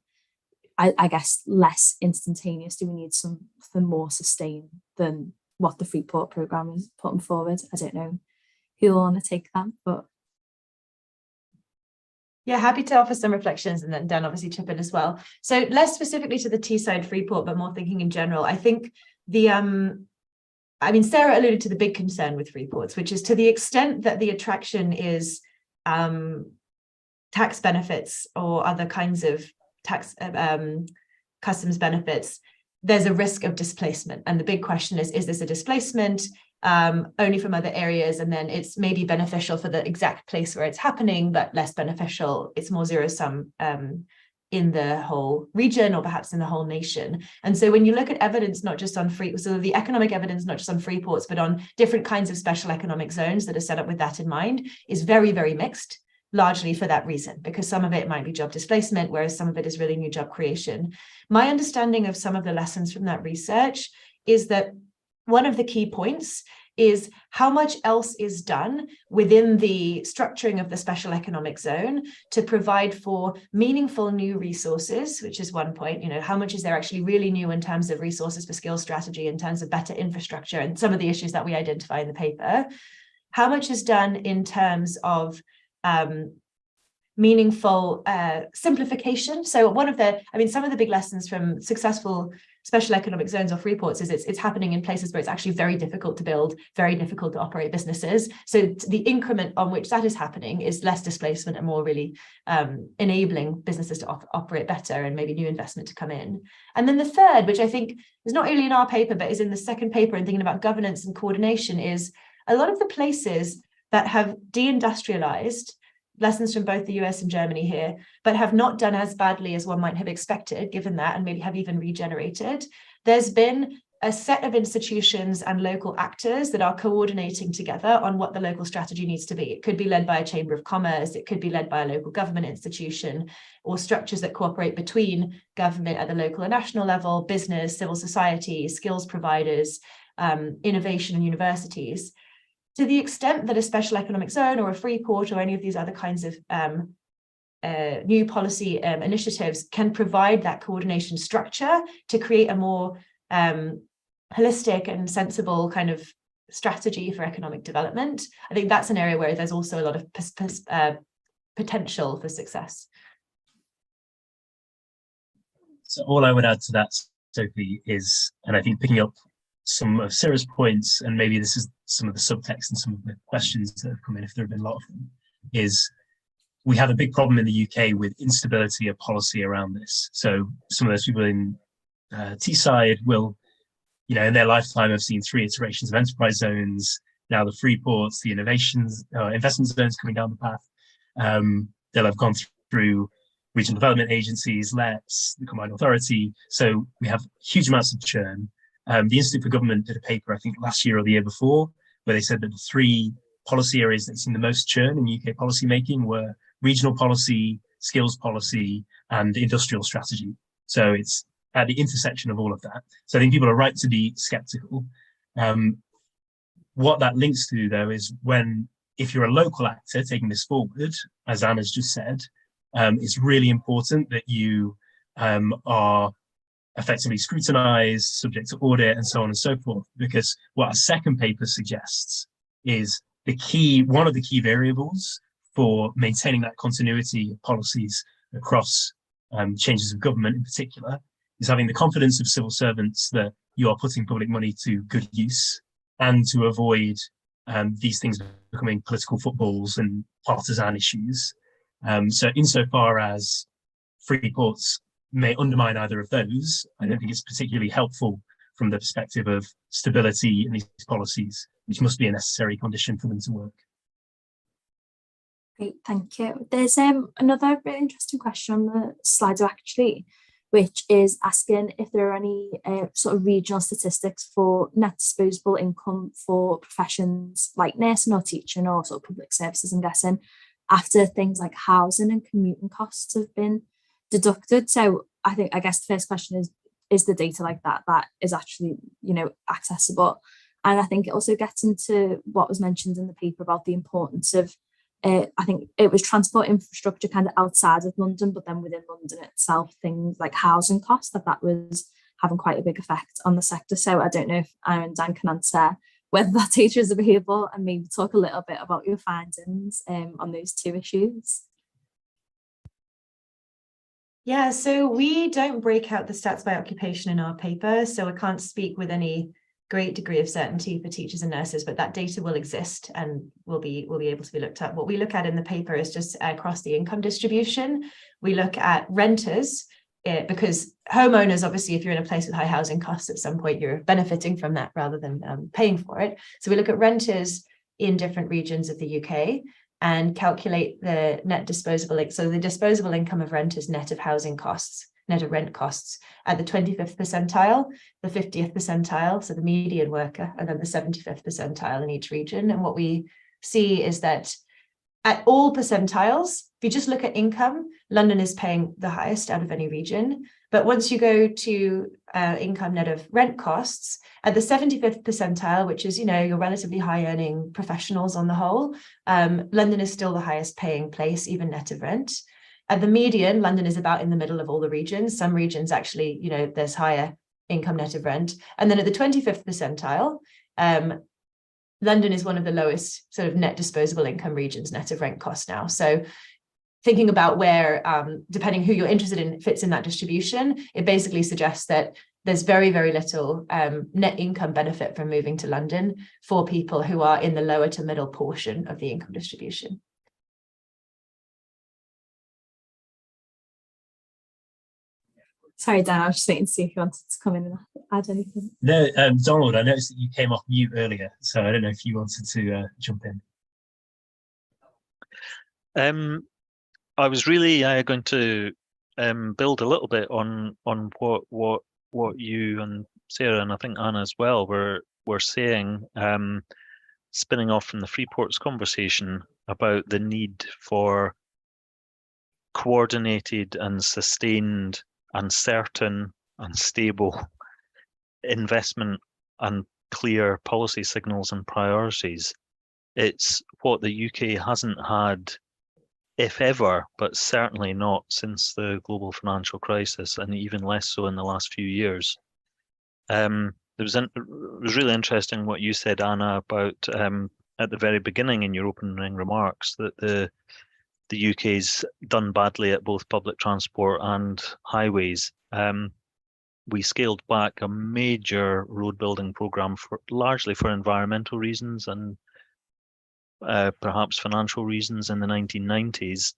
I guess, less instantaneous? Do we need something more sustained than what the free port programme is putting forward? I don't know who will want to take that, but yeah, happy to offer some reflections, and then Dan obviously chip in as well. So less specifically to the Teesside Freeport, but more thinking in general. I think Sarah alluded to the big concern with free ports, which is to the extent that the attraction is tax benefits or other kinds of tax customs benefits, there's a risk of displacement. And the big question is this a displacement only from other areas, and then it's maybe beneficial for the exact place where it's happening, but less beneficial, it's more zero sum in the whole region or perhaps in the whole nation. And so when you look at evidence, not just on the economic evidence, not just on free ports, but on different kinds of special economic zones that are set up with that in mind, is very, very mixed, largely for that reason, because some of it might be job displacement, whereas some of it is really new job creation. My understanding of some of the lessons from that research is that one of the key points is how much else is done within the structuring of the special economic zone to provide for meaningful new resources, which is one point. How much is there actually really new in terms of resources for skills strategy, in terms of better infrastructure, and some of the issues that we identify in the paper? How much is done in terms of meaningful simplification? So some of the big lessons from successful special economic zones or free ports is it's happening in places where it's actually very difficult to build, very difficult to operate businesses. So the increment on which that is happening is less displacement and more really enabling businesses to operate better and maybe new investment to come in. And then the third, which I think is not really in our paper, but is in the second paper and thinking about governance and coordination, is a lot of the places that have deindustrialized, lessons from both the US and Germany here, but have not done as badly as one might have expected, given that, and maybe have even regenerated. There's been a set of institutions and local actors that are coordinating together on what the local strategy needs to be. It could be led by a chamber of commerce, it could be led by a local government institution, or structures that cooperate between government at the local and national level, business, civil society, skills providers, innovation and universities. To the extent that a special economic zone or a free port or any of these other kinds of new policy initiatives can provide that coordination structure to create a more holistic and sensible kind of strategy for economic development, I think that's an area where there's also a lot of potential for success. So all I would add to that, Sophie, is, and I think picking up some of Sarah's points, and maybe this is some of the subtext and some of the questions that have come in, if there have been a lot of them, is we have a big problem in the UK with instability of policy around this. So some of those people in Teesside will, in their lifetime have seen 3 iterations of enterprise zones, now the free ports, the innovations, investment zones coming down the path. They'll have gone through regional development agencies, LETs, the Combined Authority. So we have huge amounts of churn. The Institute for Government did a paper, I think last year or the year before, where they said that the 3 policy areas that seen the most churn in UK policy making were regional policy, skills policy, and industrial strategy. So it's at the intersection of all of that. So I think people are right to be skeptical. What that links to, though, is if you're a local actor taking this forward, as Anna's just said, it's really important that you are effectively scrutinized, subject to audit, and so on and so forth, because what our second paper suggests is one of the key variables for maintaining that continuity of policies across changes of government in particular is having the confidence of civil servants that you are putting public money to good use. and to avoid these things becoming political footballs and partisan issues. So insofar as free ports may undermine either of those, I don't think it's particularly helpful from the perspective of stability in these policies, which must be a necessary condition for them to work. Great, thank you. There's another really interesting question on the Slido actually, which is asking if there are any sort of regional statistics for net disposable income for professions like nursing or teaching or sort of public services, I'm guessing, after things like housing and commuting costs have been deducted. So I guess the first question is the data like that is actually, you know, accessible? And I think it also gets into what was mentioned in the paper about the importance of I think it was transport infrastructure kind of outside of London, but then within London itself, things like housing costs, that was having quite a big effect on the sector. So I don't know if Anna and Dan can answer whether that data is available and maybe talk a little bit about your findings on those two issues. Yeah, so we don't break out the stats by occupation in our paper, so I can't speak with any great degree of certainty for teachers and nurses, but that data will exist and will be able to be looked at. What we look at in the paper is just across the income distribution. We look at renters, because homeowners, obviously, if you're in a place with high housing costs, at some point you're benefiting from that rather than paying for it. So we look at renters in different regions of the UK and calculate the net disposable, so the disposable income of renters net of housing costs, net of rent costs at the 25th percentile, the 50th percentile, so the median worker, and then the 75th percentile in each region. And what we see is that at all percentiles, if you just look at income, London is paying the highest out of any region. But once you go to income net of rent costs, at the 75th percentile, which is, you know, your relatively high earning professionals on the whole, London is still the highest paying place, even net of rent. At the median, London is about in the middle of all the regions. Some regions actually, you know, there's higher income net of rent. And then at the 25th percentile, London is one of the lowest sort of net disposable income regions, net of rent cost now. So thinking about where, depending who you're interested in, fits in that distribution, it basically suggests that there's very, very little net income benefit from moving to London for people who are in the lower to middle portion of the income distribution. Sorry, Dan, I was just waiting to see if you wanted to come in and add anything. No, Donald, I noticed that you came off mute earlier, so I don't know if you wanted to jump in. I was really going to build a little bit on what you and Sarah, and I think Anna as well, were saying, spinning off from the free ports conversation about the need for coordinated and sustained and certain and stable investment and clear policy signals and priorities. It's what the UK hasn't had, if ever, but certainly not since the global financial crisis, and even less so in the last few years. It was really interesting what you said, Anna, about at the very beginning in your opening remarks, that the UK's done badly at both public transport and highways. We scaled back a major road building programme largely for environmental reasons and perhaps financial reasons in the 1990s.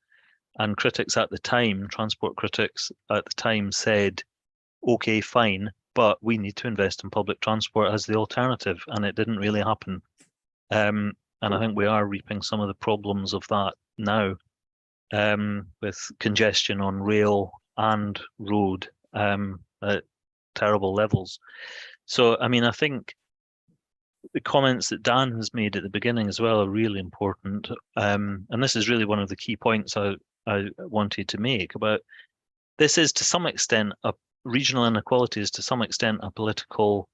And critics at the time, transport critics at the time, said, okay, fine, but we need to invest in public transport as the alternative. And it didn't really happen. And I think we are reaping some of the problems of that now, with congestion on rail and road at terrible levels. So, I mean, I think the comments that Dan has made at the beginning as well are really important. And this is really one of the key points I wanted to make about this. Is to some extent, regional inequality is to some extent a political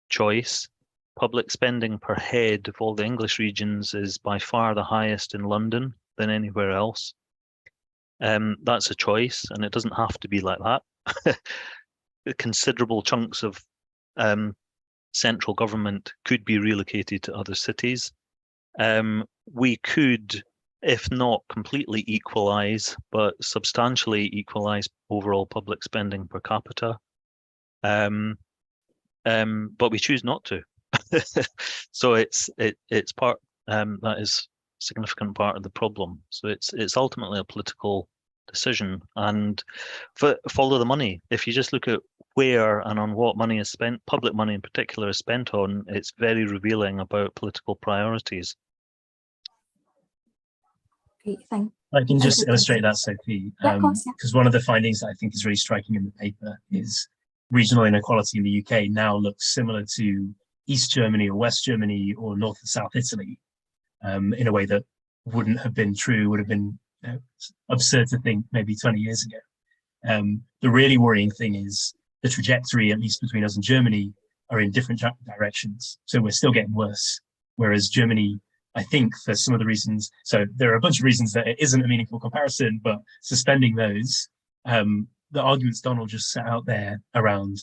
choice. Public spending per head of all the English regions is by far the highest in London than anywhere else. That's a choice, and it doesn't have to be like that. Considerable chunks of central government could be relocated to other cities. We could, if not completely equalise, but substantially equalise overall public spending per capita. But we choose not to. So it's part that is a significant part of the problem. So it's ultimately a political decision, and follow the money. If you just look at where and on what money is spent, public money in particular is spent on, it's very revealing about political priorities. Great, thank I can just Okay, illustrate that, Sophie, Yeah, of course, yeah. because one of the findings that I think is really striking in the paper is regional inequality in the UK now looks similar to East Germany or West Germany or North and South Italy, in a way that wouldn't have been true, would have been absurd to think maybe 20 years ago. The really worrying thing is the trajectory, at least between us and Germany, are in different directions. So we're still getting worse, whereas Germany, I think, for some of the reasons, so there are a bunch of reasons that it isn't a meaningful comparison, but suspending those, the arguments Donald just set out there around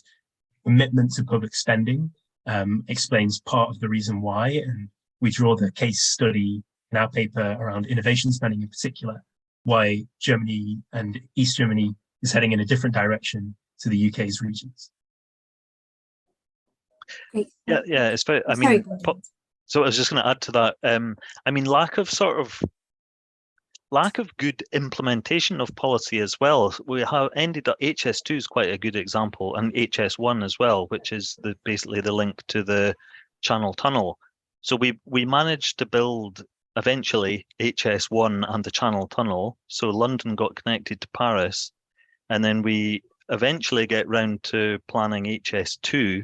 commitment to public spending explains part of the reason why, and we draw the case study in our paper around innovation spending in particular, why Germany and East Germany is heading in a different direction to the UK's regions. Great. Yeah, it's very, I mean, so I was just going to add to that. I mean, lack of good implementation of policy as well. We have ended up, HS2 is quite a good example, and HS1 as well, which is basically the link to the Channel Tunnel. So we managed to build eventually HS1 and the Channel Tunnel. So London got connected to Paris, and then we eventually get round to planning HS2.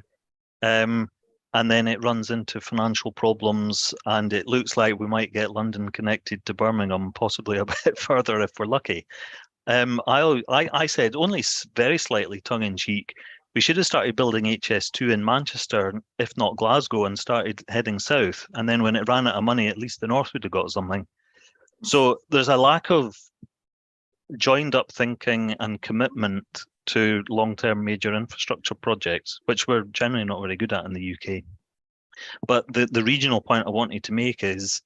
And then it runs into financial problems, and it looks like we might get London connected to Birmingham, possibly a bit further if we're lucky. I said, only very slightly tongue-in-cheek, we should have started building HS2 in Manchester, if not Glasgow, and started heading south. And then when it ran out of money, at least the north would have got something. So there's a lack of joined-up thinking and commitment to long-term major infrastructure projects, which we're generally not very good at in the UK. But the regional point I wanted to make is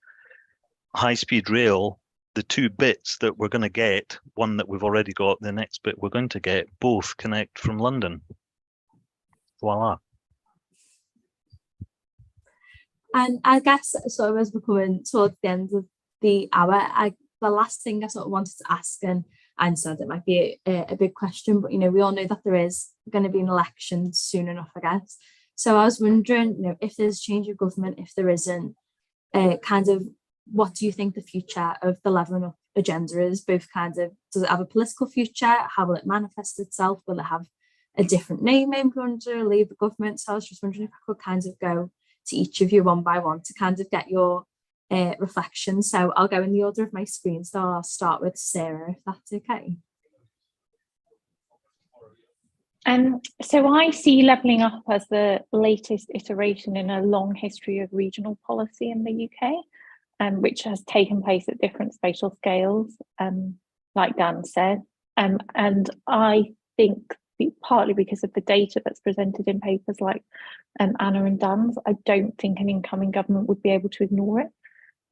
high-speed rail, the two bits that we're going to get, one that we've already got, the next bit we're going to get, both connect from London. Voila. And I guess sort of as we're coming towards the end of the hour, the last thing I sort of wanted to ask, and I understand it might be a big question, but, you know, we all know that there is going to be an election soon enough, I guess. So I was wondering, you know, if there's change of government, if there isn't, kind of, what do you think the future of the Levelling Up agenda is? Both kind of, does it have a political future? How will it manifest itself? Will it have a different name maybe under a Labour government? So I was just wondering if I could kind of go to each of you one by one to kind of get your reflections. So I'll go in the order of my screen. So I'll start with Sarah, if that's okay. So I see Levelling Up as the latest iteration in a long history of regional policy in the UK, which has taken place at different spatial scales, like Dan said. And I think partly because of the data that's presented in papers like Anna and Dan's, I don't think an incoming government would be able to ignore it.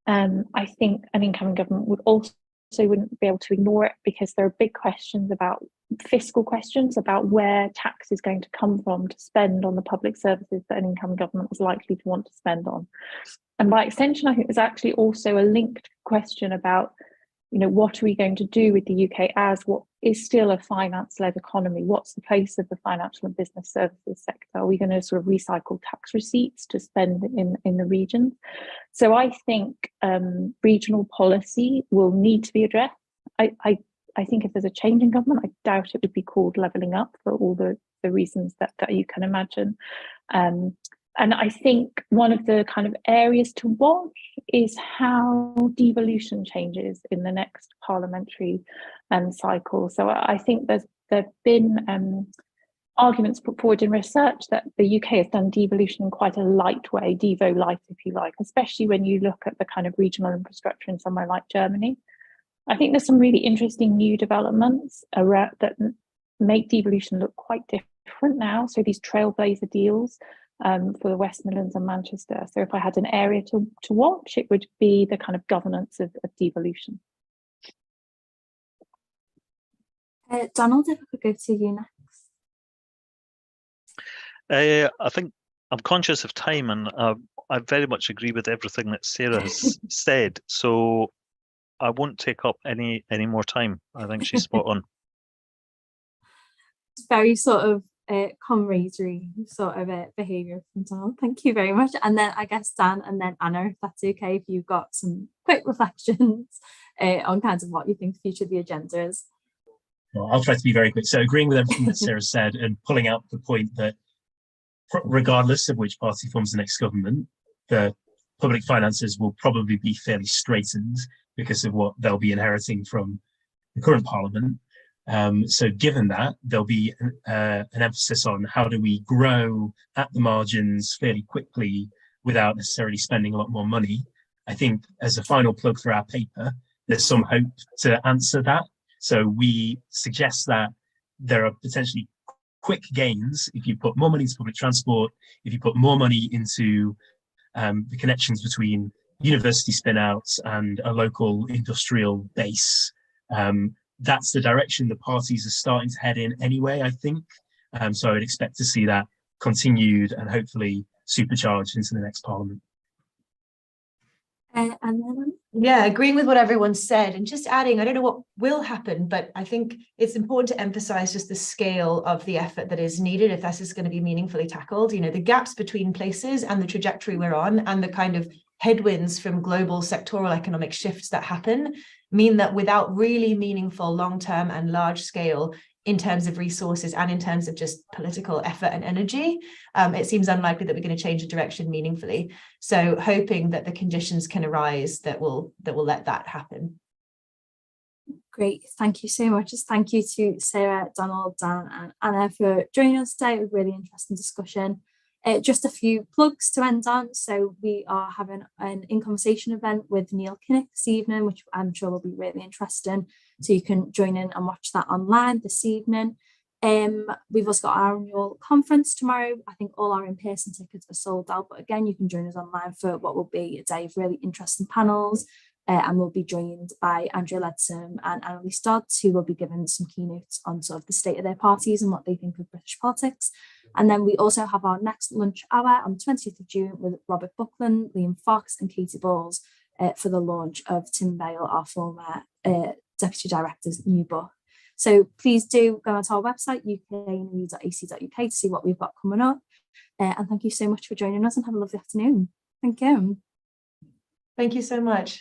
I think an incoming government would also wouldn't be able to ignore it because there are big questions about fiscal questions about where tax is going to come from to spend on the public services that an incoming government is likely to want to spend on. And by extension, I think there's actually also a linked question about, you know, what are we going to do with the UK as what is still a finance-led economy? What's the place of the financial and business services sector? Are we going to sort of recycle tax receipts to spend in the regions? So I think regional policy will need to be addressed. I think if there's a change in government, I doubt it would be called Levelling Up for all the reasons that you can imagine. And I think one of the kind of areas to watch is how devolution changes in the next parliamentary cycle. So I think there've been arguments put forward in research that the UK has done devolution in quite a light way, Devo light, if you like, especially when you look at the kind of regional infrastructure in somewhere like Germany. I think there's some really interesting new developments around that make devolution look quite different now. So these trailblazer deals for the West Midlands and Manchester. So if I had an area to watch, it would be the kind of governance of devolution. Donald, if I could go to you next. I think I'm conscious of time, and I very much agree with everything that Sarah has said. So I won't take up any more time. I think she's spot on. It's very sort of camaraderie sort of behaviour from Donald. Thank you very much. And then I guess Dan and then Anna, if that's okay, if you've got some quick reflections on kind of what you think the future of the agenda is. Well, I'll try to be very quick. So agreeing with everything that Sarah said and pulling out the point that regardless of which party forms the next government, the public finances will probably be fairly straightened because of what they'll be inheriting from the current parliament. So given that, there'll be an emphasis on how do we grow at the margins fairly quickly without necessarily spending a lot more money. I think as a final plug for our paper, there's some hope to answer that. So we suggest that there are potentially quick gains if you put more money into public transport, if you put more money into the connections between university spin-outs and a local industrial base. That's the direction the parties are starting to head in anyway, I think. So I would expect to see that continued and hopefully supercharged into the next parliament. And then yeah, agreeing with what everyone said and just adding, I don't know what will happen, but I think it's important to emphasize just the scale of the effort that is needed if this is going to be meaningfully tackled. You know, the gaps between places and the trajectory we're on and the kind of headwinds from global sectoral economic shifts that happen mean that without really meaningful long-term and large-scale in terms of resources and in terms of just political effort and energy, it seems unlikely that we're going to change the direction meaningfully. So hoping that the conditions can arise that will let that happen. Great, thank you so much. Thank you to Sarah, Donald, Dan and Anna for joining us today. It was a really interesting discussion. Just a few plugs to end on. So we are having an In Conversation event with Neil Kinnock this evening, which I'm sure will be really interesting. So you can join in and watch that online this evening. We've also got our annual conference tomorrow. I think all our in-person tickets are sold out, but again, you can join us online for what will be a day of really interesting panels. And we'll be joined by Andrea Leadsom and Annalise Dodds, who will be giving some keynotes on sort of the state of their parties and what they think of British politics. And then we also have our next lunch hour on the 20th of June with Robert Buckland, Liam Fox and Katie Bowles for the launch of Tim Bale, our former Deputy Director's new book. So please do go onto our website, uknews.ac.uk, to see what we've got coming up. And thank you so much for joining us and have a lovely afternoon. Thank you. Thank you so much.